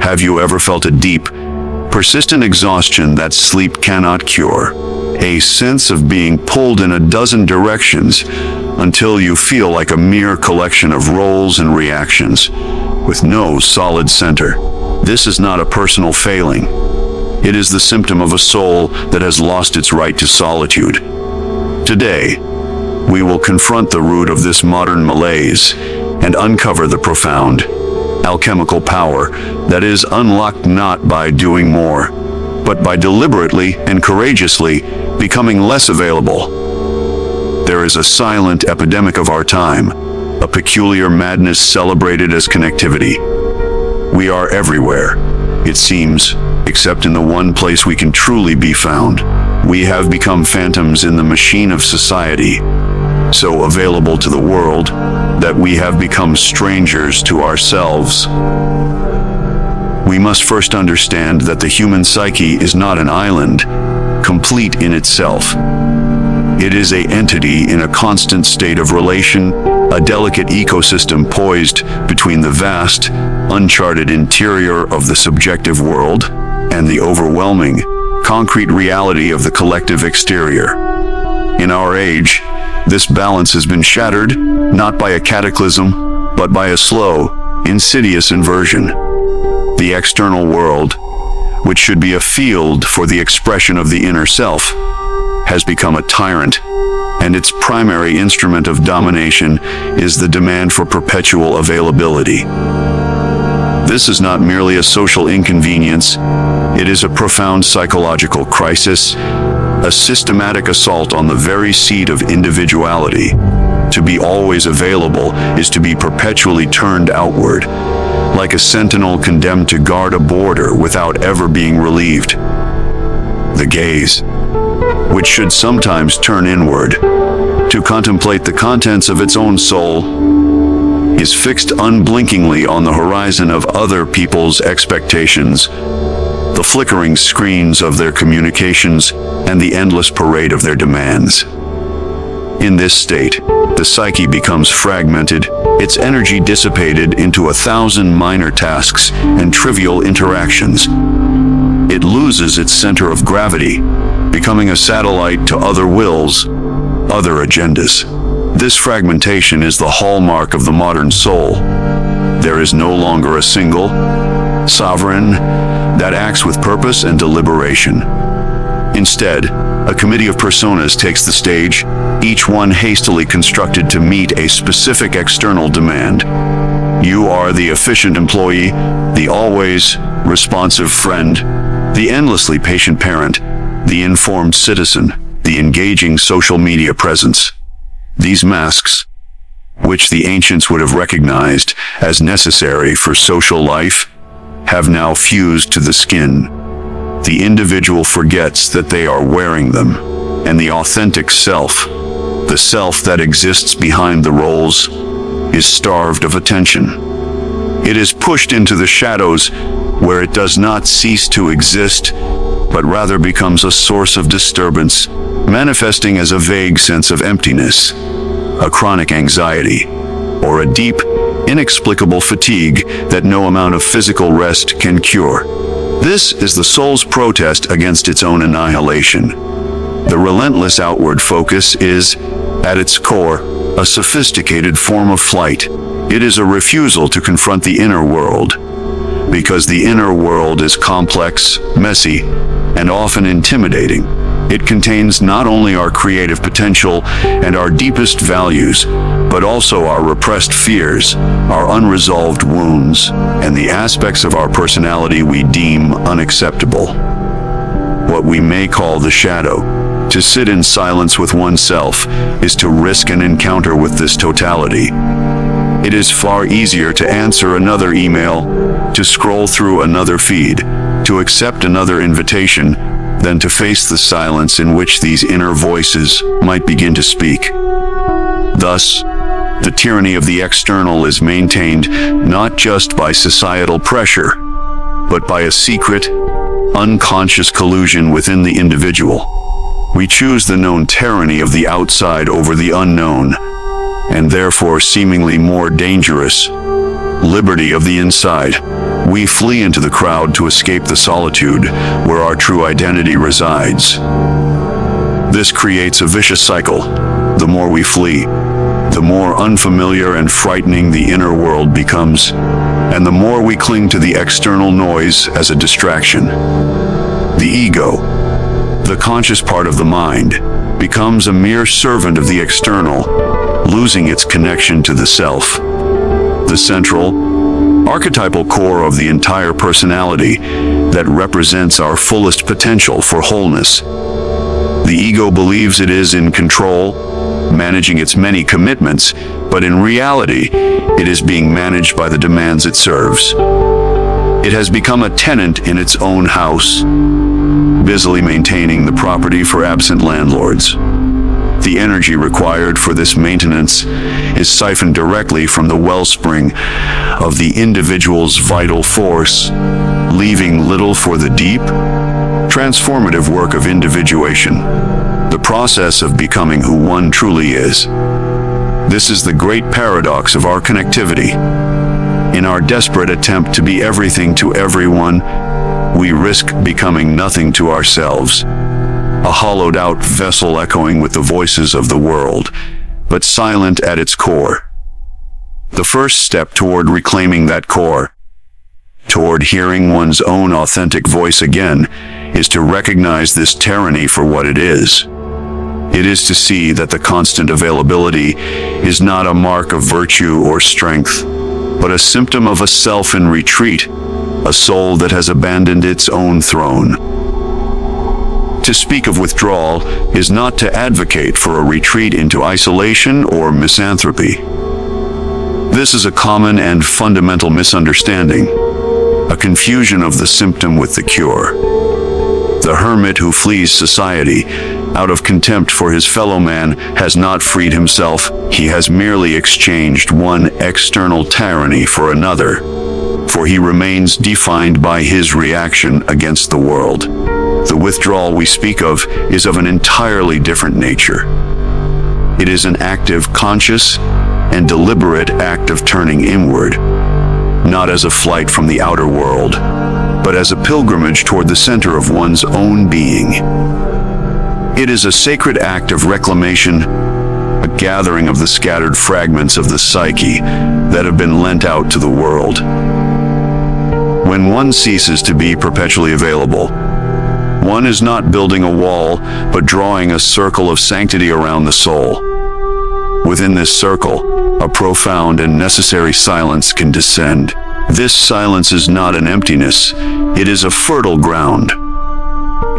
Have you ever felt a deep, persistent exhaustion that sleep cannot cure? A sense of being pulled in a dozen directions until you feel like a mere collection of roles and reactions with no solid center. This is not a personal failing. It is the symptom of a soul that has lost its right to solitude. Today, we will confront the root of this modern malaise and uncover the profound, alchemical power that is unlocked not by doing more, but by deliberately and courageously becoming less available. There is a silent epidemic of our time, a peculiar madness celebrated as connectivity. We are everywhere, it seems, except in the one place we can truly be found. We have become phantoms in the machine of society, so available to the world that we have become strangers to ourselves. We must first understand that the human psyche is not an island, complete in itself. It is an entity in a constant state of relation, a delicate ecosystem poised between the vast, uncharted interior of the subjective world and the overwhelming, concrete reality of the collective exterior. In our age, this balance has been shattered, not by a cataclysm, but by a slow, insidious inversion. The external world, which should be a field for the expression of the inner self, has become a tyrant, and its primary instrument of domination is the demand for perpetual availability. This is not merely a social inconvenience, it is a profound psychological crisis, a systematic assault on the very seed of individuality. To be always available is to be perpetually turned outward, like a sentinel condemned to guard a border without ever being relieved. The gaze, which should sometimes turn inward, to contemplate the contents of its own soul, is fixed unblinkingly on the horizon of other people's expectations, the flickering screens of their communications, and the endless parade of their demands. In this state, the psyche becomes fragmented, its energy dissipated into 1,000 minor tasks and trivial interactions. It loses its center of gravity, becoming a satellite to other wills, other agendas. This fragmentation is the hallmark of the modern soul. There is no longer a single, sovereign, that acts with purpose and deliberation. Instead, a committee of personas takes the stage, each one hastily constructed to meet a specific external demand. You are the efficient employee, the always responsive friend, the endlessly patient parent, the informed citizen, the engaging social media presence. These masks, which the ancients would have recognized as necessary for social life, have now fused to the skin. The individual forgets that they are wearing them, and the authentic self, the self that exists behind the roles, is starved of attention. It is pushed into the shadows where it does not cease to exist, but rather becomes a source of disturbance, manifesting as a vague sense of emptiness, a chronic anxiety, or a deep, inexplicable fatigue that no amount of physical rest can cure. This is the soul's protest against its own annihilation. The relentless outward focus is, at its core, a sophisticated form of flight. It is a refusal to confront the inner world, because the inner world is complex, messy, and often intimidating. It contains not only our creative potential and our deepest values, but also our repressed fears, our unresolved wounds, and the aspects of our personality we deem unacceptable. What we may call the shadow. To sit in silence with oneself is to risk an encounter with this totality. It is far easier to answer another email, to scroll through another feed, to accept another invitation, than to face the silence in which these inner voices might begin to speak. Thus, the tyranny of the external is maintained not just by societal pressure, but by a secret, unconscious collusion within the individual. We choose the known tyranny of the outside over the unknown, and therefore seemingly more dangerous liberty of the inside. We flee into the crowd to escape the solitude where our true identity resides. This creates a vicious cycle. The more we flee, the more unfamiliar and frightening the inner world becomes, and the more we cling to the external noise as a distraction. The ego, the conscious part of the mind, becomes a mere servant of the external, losing its connection to the self. The central, archetypal core of the entire personality that represents our fullest potential for wholeness. The ego believes it is in control, managing its many commitments, but in reality, it is being managed by the demands it serves. It has become a tenant in its own house, busily maintaining the property for absent landlords. The energy required for this maintenance is siphoned directly from the wellspring of the individual's vital force, leaving little for the deep, transformative work of individuation, the process of becoming who one truly is. This is the great paradox of our connectivity. In our desperate attempt to be everything to everyone, we risk becoming nothing to ourselves, a hollowed-out vessel echoing with the voices of the world, but silent at its core. The first step toward reclaiming that core, toward hearing one's own authentic voice again, is to recognize this tyranny for what it is. It is to see that the constant availability is not a mark of virtue or strength, but a symptom of a self in retreat, a soul that has abandoned its own throne. To speak of withdrawal is not to advocate for a retreat into isolation or misanthropy. This is a common and fundamental misunderstanding, a confusion of the symptom with the cure. The hermit who flees society out of contempt for his fellow man has not freed himself. He has merely exchanged one external tyranny for another, for he remains defined by his reaction against the world. The withdrawal we speak of is of an entirely different nature. It is an active, conscious, and deliberate act of turning inward, not as a flight from the outer world, but as a pilgrimage toward the center of one's own being. It is a sacred act of reclamation, a gathering of the scattered fragments of the psyche that have been lent out to the world. When one ceases to be perpetually available, one is not building a wall, but drawing a circle of sanctity around the soul. Within this circle, a profound and necessary silence can descend. This silence is not an emptiness, it is a fertile ground.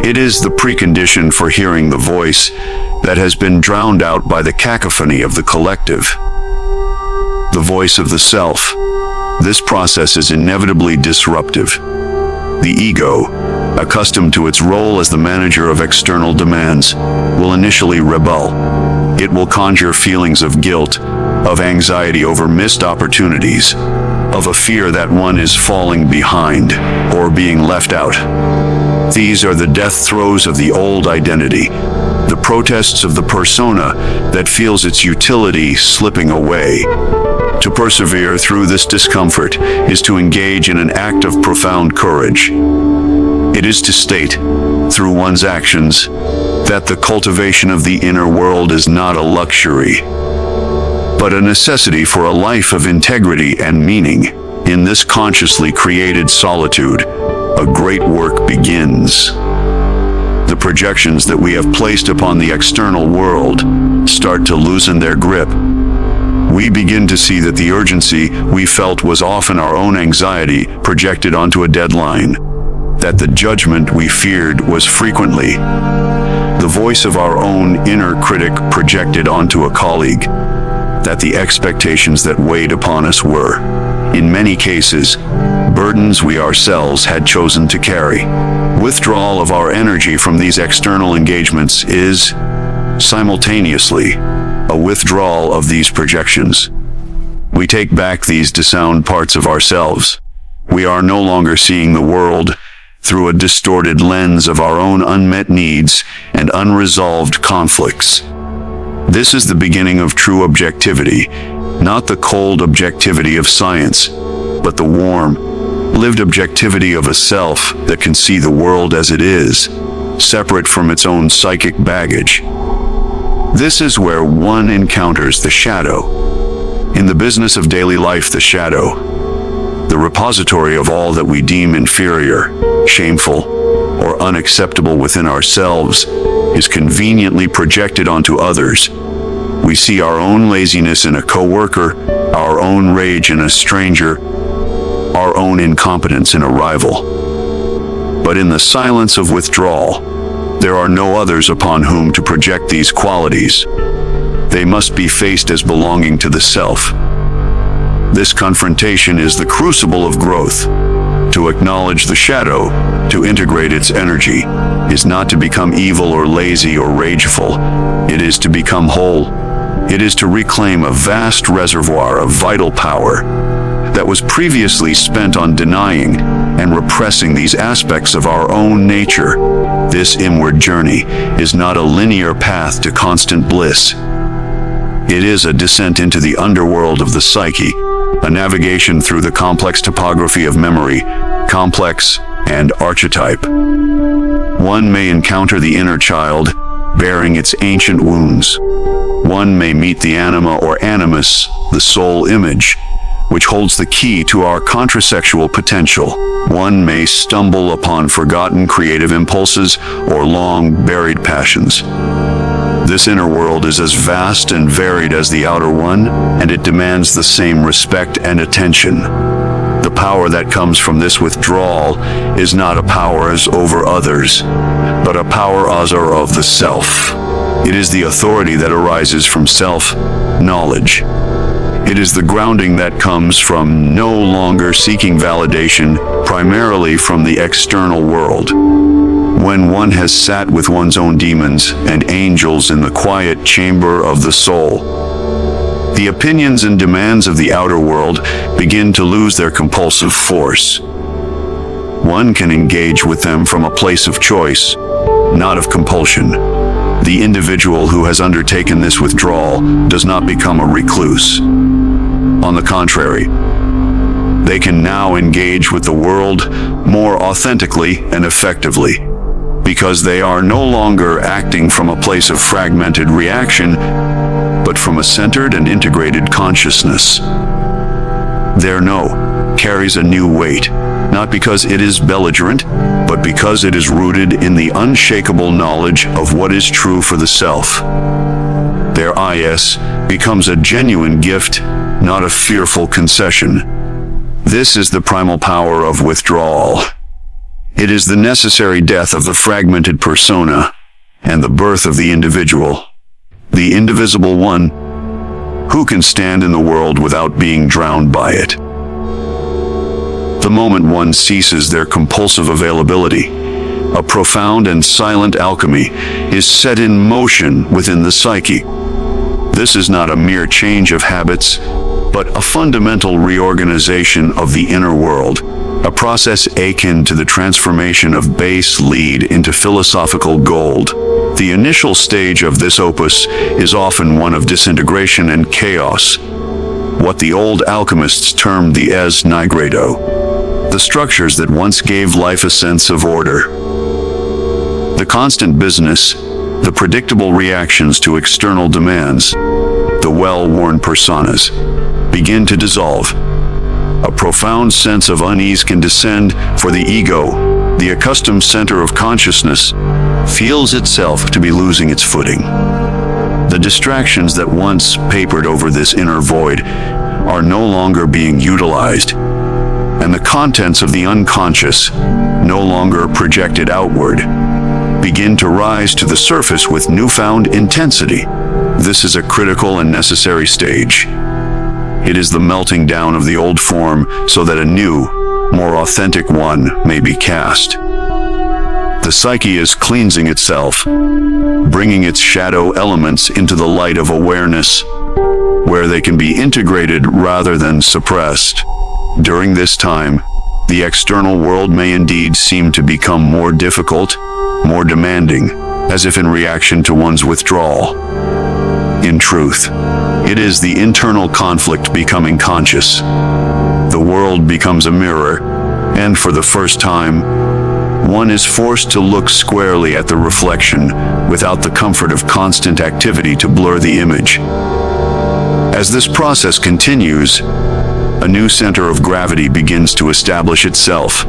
It is the precondition for hearing the voice that has been drowned out by the cacophony of the collective, the voice of the self. This process is inevitably disruptive. The ego, accustomed to its role as the manager of external demands, will initially rebel. It will conjure feelings of guilt, of anxiety over missed opportunities, of a fear that one is falling behind or being left out. These are the death throes of the old identity, the protests of the persona that feels its utility slipping away. To persevere through this discomfort is to engage in an act of profound courage. It is to state, through one's actions, that the cultivation of the inner world is not a luxury, but a necessity for a life of integrity and meaning. In this consciously created solitude, a great work begins. The projections that we have placed upon the external world start to loosen their grip. We begin to see that the urgency we felt was often our own anxiety projected onto a deadline, that the judgment we feared was frequently the voice of our own inner critic projected onto a colleague, that the expectations that weighed upon us were, in many cases, burdens we ourselves had chosen to carry. Withdrawal of our energy from these external engagements is, simultaneously, a withdrawal of these projections. We take back these disowned parts of ourselves. We are no longer seeing the world through a distorted lens of our own unmet needs and unresolved conflicts. This is the beginning of true objectivity, not the cold objectivity of science, but the warm, lived objectivity of a self that can see the world as it is, separate from its own psychic baggage. This is where one encounters the shadow. In the business of daily life, the shadow, the repository of all that we deem inferior, shameful, or unacceptable within ourselves, is conveniently projected onto others. We see our own laziness in a coworker, our own rage in a stranger, our own incompetence in a rival. But in the silence of withdrawal, there are no others upon whom to project these qualities. They must be faced as belonging to the self. This confrontation is the crucible of growth. To acknowledge the shadow, to integrate its energy, is not to become evil or lazy or rageful. It is to become whole. It is to reclaim a vast reservoir of vital power that was previously spent on denying and repressing these aspects of our own nature. This inward journey is not a linear path to constant bliss. It is a descent into the underworld of the psyche, a navigation through the complex topography of memory, complex and archetype. One may encounter the inner child, bearing its ancient wounds. One may meet the anima or animus, the soul image, which holds the key to our contrasexual potential. One may stumble upon forgotten creative impulses or long-buried passions. This inner world is as vast and varied as the outer one, and it demands the same respect and attention. The power that comes from this withdrawal is not a power as over others, but a power as of the self. It is the authority that arises from self-knowledge. It is the grounding that comes from no longer seeking validation primarily from the external world. When one has sat with one's own demons and angels in the quiet chamber of the soul, the opinions and demands of the outer world begin to lose their compulsive force. One can engage with them from a place of choice, not of compulsion. The individual who has undertaken this withdrawal does not become a recluse. On the contrary, they can now engage with the world more authentically and effectively, because they are no longer acting from a place of fragmented reaction, but from a centered and integrated consciousness. Their no carries a new weight, not because it is belligerent, but because it is rooted in the unshakable knowledge of what is true for the self. Their yes becomes a genuine gift, not a fearful concession. This is the primal power of withdrawal. It is the necessary death of the fragmented persona and the birth of the individual, the indivisible one, who can stand in the world without being drowned by it. The moment one ceases their compulsive availability, a profound and silent alchemy is set in motion within the psyche. This is not a mere change of habits, but a fundamental reorganization of the inner world, a process akin to the transformation of base lead into philosophical gold. The initial stage of this opus is often one of disintegration and chaos, what the old alchemists termed the es nigredo, the structures that once gave life a sense of order. The constant business, the predictable reactions to external demands, the well-worn personas, begin to dissolve. A profound sense of unease can descend, for the ego, the accustomed center of consciousness, feels itself to be losing its footing. The distractions that once papered over this inner void are no longer being utilized, and the contents of the unconscious, no longer projected outward, begin to rise to the surface with newfound intensity. This is a critical and necessary stage. It is the melting down of the old form so that a new, more authentic one may be cast. The psyche is cleansing itself, bringing its shadow elements into the light of awareness, where they can be integrated rather than suppressed. During this time, the external world may indeed seem to become more difficult, more demanding, as if in reaction to one's withdrawal. In truth, it is the internal conflict becoming conscious. The world becomes a mirror, And for the first time, one is forced to look squarely at the reflection without the comfort of constant activity to blur the image. As this process continues, a new center of gravity begins to establish itself.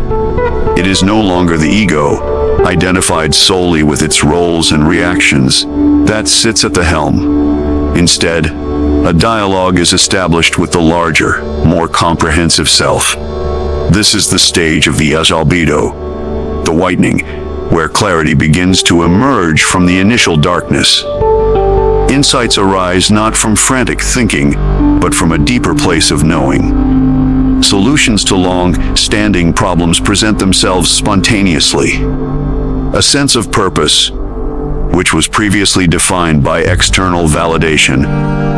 It is no longer the ego, identified solely with its roles and reactions, that sits at the helm. Instead, a dialogue is established with the larger, more comprehensive self. This is the stage of the albedo, the whitening, where clarity begins to emerge from the initial darkness. Insights arise not from frantic thinking, but from a deeper place of knowing. Solutions to long-standing problems present themselves spontaneously. A sense of purpose, which was previously defined by external validation,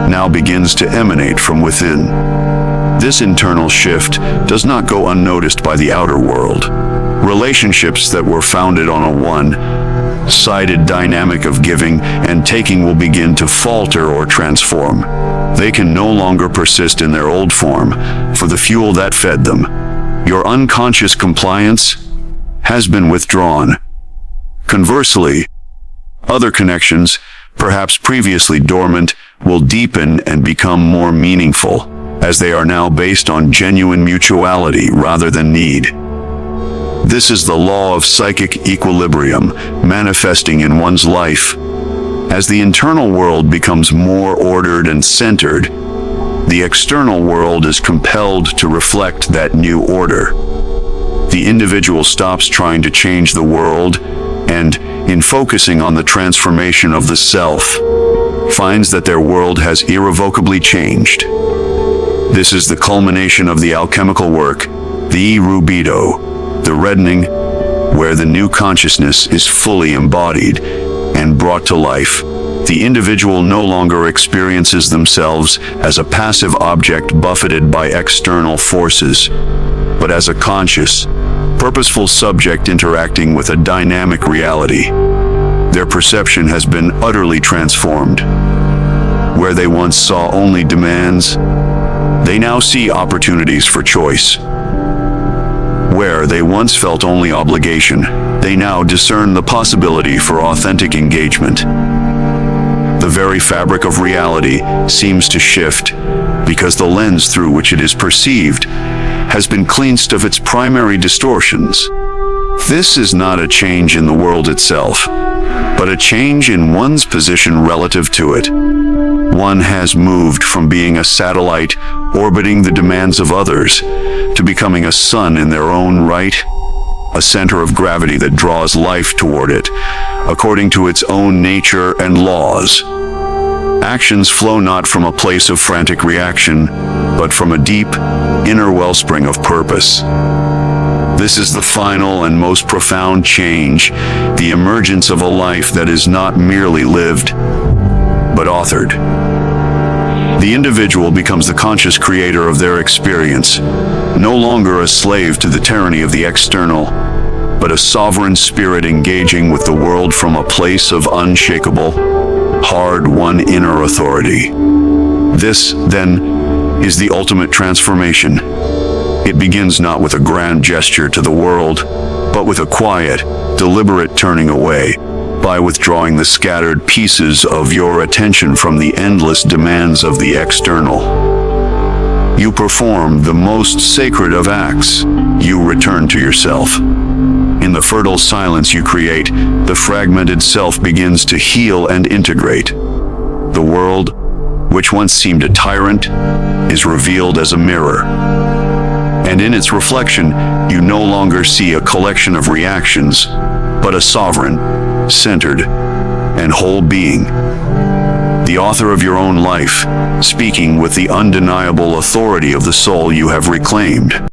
now begins to emanate from within. This internal shift does not go unnoticed by the outer world. Relationships that were founded on a one-sided dynamic of giving and taking will begin to falter or transform. They can no longer persist in their old form, for the fuel that fed them, your unconscious compliance, has been withdrawn. Conversely, other connections, perhaps previously dormant, will deepen and become more meaningful, as they are now based on genuine mutuality rather than need. This is the law of psychic equilibrium manifesting in one's life. As the internal world becomes more ordered and centered, the external world is compelled to reflect that new order. The individual stops trying to change the world and, in focusing on the transformation of the self, finds that their world has irrevocably changed. This is the culmination of the alchemical work, the rubido, the reddening, where the new consciousness is fully embodied and brought to life. The individual no longer experiences themselves as a passive object buffeted by external forces, but as a conscious, purposeful subject interacting with a dynamic reality. Their perception has been utterly transformed. Where they once saw only demands, they now see opportunities for choice. Where they once felt only obligation, they now discern the possibility for authentic engagement. The very fabric of reality seems to shift because the lens through which it is perceived has been cleansed of its primary distortions. This is not a change in the world itself, but a change in one's position relative to it. One has moved from being a satellite orbiting the demands of others to becoming a sun in their own right, a center of gravity that draws life toward it, according to its own nature and laws. Actions flow not from a place of frantic reaction, but from a deep, inner wellspring of purpose. This is the final and most profound change, the emergence of a life that is not merely lived, but authored. The individual becomes the conscious creator of their experience, no longer a slave to the tyranny of the external, but a sovereign spirit engaging with the world from a place of unshakable, hard-won inner authority. This, then, is the ultimate transformation. It begins not with a grand gesture to the world, but with a quiet, deliberate turning away, by withdrawing the scattered pieces of your attention from the endless demands of the external. You perform the most sacred of acts. You return to yourself. In the fertile silence you create, the fragmented self begins to heal and integrate. The world, which once seemed a tyrant, is revealed as a mirror. And in its reflection, you no longer see a collection of reactions, but a sovereign, centered, and whole being. The author of your own life, speaking with the undeniable authority of the soul you have reclaimed.